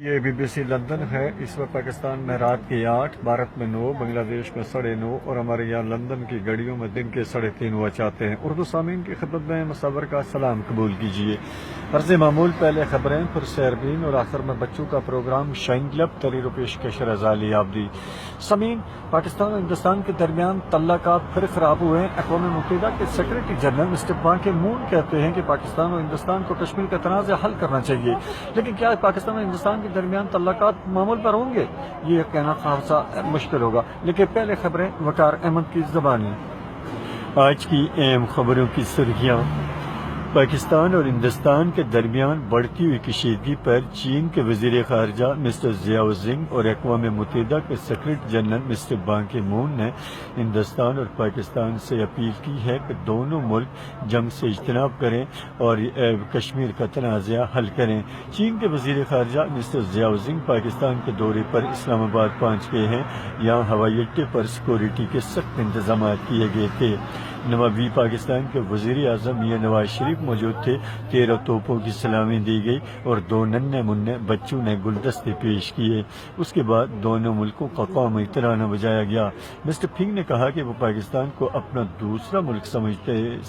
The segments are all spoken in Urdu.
یہ BBC لندن ہے۔ اس وقت پاکستان میں رات کے 8، بھارت میں 9، بنگلہ دیش میں 9:30 اور ہمارے یہاں لندن کی گھڑیوں میں دن کے 3:30 ہوا چاہتے ہیں۔ اردو سامعین کی خدمت میں مصور کا سلام قبول کیجیے۔ عرض معمول پہلے خبریں، پھر سیربین اور آخر میں بچوں کا پروگرام شائن کلب تحریر و پیشکش رضالی آبدی۔ سامعین، پاکستان اور ہندوستان کے درمیان تعلقات پھر خراب ہوئے ہیں۔ اقوام متحدہ کے سیکرٹری جنرل مسٹر بان کی مون کہتے ہیں کہ پاکستان اور ہندوستان کو کشمیر کا تنازع حل کرنا چاہیے، لیکن کیا پاکستان اور ہندوستان کے درمیان تعلقات معمول پر ہوں گے؟ یہ کہنا خاصا مشکل ہوگا، لیکن پہلے خبریں وقار احمد کی زبانی۔ آج کی اہم خبروں کی سرخیاں۔ پاکستان اور ہندوستان کے درمیان بڑھتی ہوئی کشیدگی پر چین کے وزیر خارجہ مسٹر ژیاؤ زنگ اور اقوام متحدہ کے سیکرٹری جنرل مسٹر بان کی مون نے ہندوستان اور پاکستان سے اپیل کی ہے کہ دونوں ملک جنگ سے اجتناب کریں اور کشمیر کا تنازع حل کریں۔ چین کے وزیر خارجہ مسٹر ژیاؤ زنگ پاکستان کے دورے پر اسلام آباد پہنچ گئے ہیں۔ یہاں ہوائی اڈے پر سیکورٹی کے سخت انتظامات کیے گئے تھے۔ نوابی پاکستان کے وزیر اعظم میاں نواز شریف موجود تھے۔ 13 توپوں کی سلامی دی گئی اور 2 ننھے منھے بچوں نے گلدستے پیش کیے۔ اس کے بعد دونوں ملکوں کا قومی ترانہ بجایا گیا۔ مسٹر پنگ نے کہا کہ وہ پاکستان کو اپنا دوسرا ملک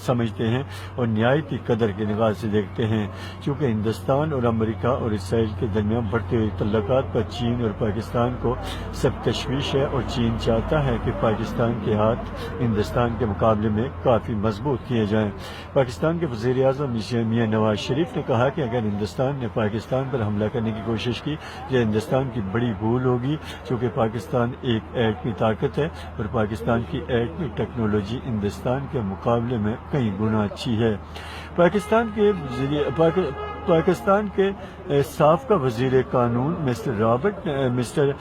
سمجھتے ہیں اور نہایت ہی قدر کی نگاہ سے دیکھتے ہیں۔ چونکہ ہندوستان اور امریکہ اور اسرائیل کے درمیان بڑھتے ہوئے تعلقات پر چین اور پاکستان کو سب تشویش ہے اور چین چاہتا ہے کہ پاکستان کے ہاتھ ہندوستان کے مقابلے میں کافی مضبوط کیے جائیں۔ پاکستان کے وزیر اعظم میاں نواز شریف نے کہا کہ اگر ہندوستان نے پاکستان پر حملہ کرنے کی کوشش کی یہ ہندوستان کی بڑی بھول ہوگی، چونکہ پاکستان ایک ایٹمی طاقت ہے اور پاکستان کی ایٹمی ٹیکنالوجی ہندوستان کے مقابلے میں کئی گنا اچھی ہے۔ پاکستان کے سابقہ وزیر قانون مسٹر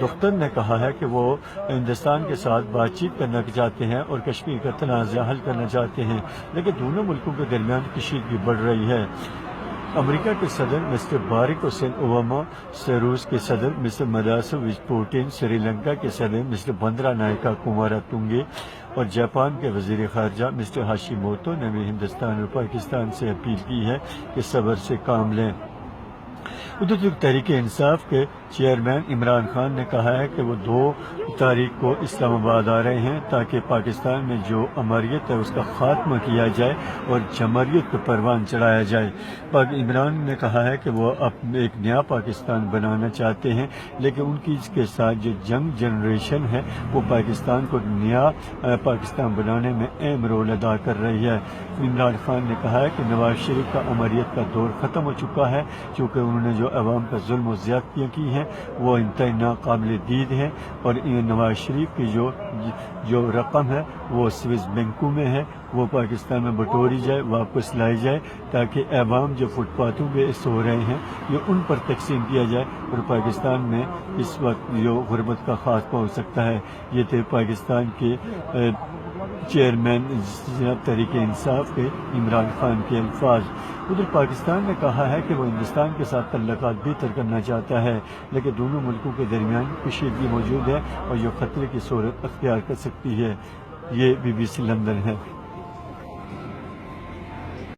دختر نے کہا ہے کہ وہ ہندوستان کے ساتھ بات چیت کرنا چاہتے ہیں اور کشمیر کا تنازع حل کرنا چاہتے ہیں، لیکن دونوں ملکوں کے درمیان کشیدگی بڑھ رہی ہے۔ امریکہ کے صدر مسٹر باراک حسین اوباما، روس کے صدر مسٹر ملادیمیر پوٹن، سری لنکا کے صدر مسٹر بندرا نائکا کمارا تنگے اور جاپان کے وزیر خارجہ مسٹر ہاشی موتو نے بھی ہندوستان اور پاکستان سے اپیل کی ہے کہ صبر سے کام لیں۔ ادھر تحریک انصاف کے چیئرمین عمران خان نے کہا ہے کہ وہ 2 تاریخ کو اسلام آباد آ رہے ہیں تاکہ پاکستان میں جو امریت ہے اس کا خاتمہ کیا جائے اور جمہوریت کو پروان چڑھایا جائے۔ عمران نے کہا ہے کہ وہ ایک نیا پاکستان بنانا چاہتے ہیں، لیکن ان کی اس کے ساتھ جو ینگ جنریشن ہے وہ پاکستان کو نیا پاکستان بنانے میں اہم رول ادا کر رہی ہے۔ عمران خان نے کہا ہے کہ نواز شریف کا امریت کا دور ختم ہو چکا ہے، چونکہ انہوں نے جو عوام پر ظلم و زیادتیاں کی ہیں وہ انتہائی ناقابل دید ہے، اور نواز شریف کی جو رقم ہے وہ سوئس بینکوں میں ہے، وہ پاکستان میں بٹوری جائے، واپس لائی جائے، تاکہ عوام جو فٹ پاتھوں پہ سو رہے ہیں یہ ان پر تقسیم کیا جائے اور پاکستان میں اس وقت جو غربت کا خاتمہ ہو سکتا ہے۔ یہ تھے پاکستان کے چیئرمین جناب تحریک انصاف کے عمران خان کے الفاظ۔ ادھر پاکستان نے کہا ہے کہ وہ ہندوستان کے ساتھ تعلقات بہتر کرنا چاہتا ہے، لیکن دونوں ملکوں کے درمیان کشیدگی موجود ہے اور یہ خطرے کی صورت اختیار کر سکتی ہے۔ یہ BBC لندن ہے۔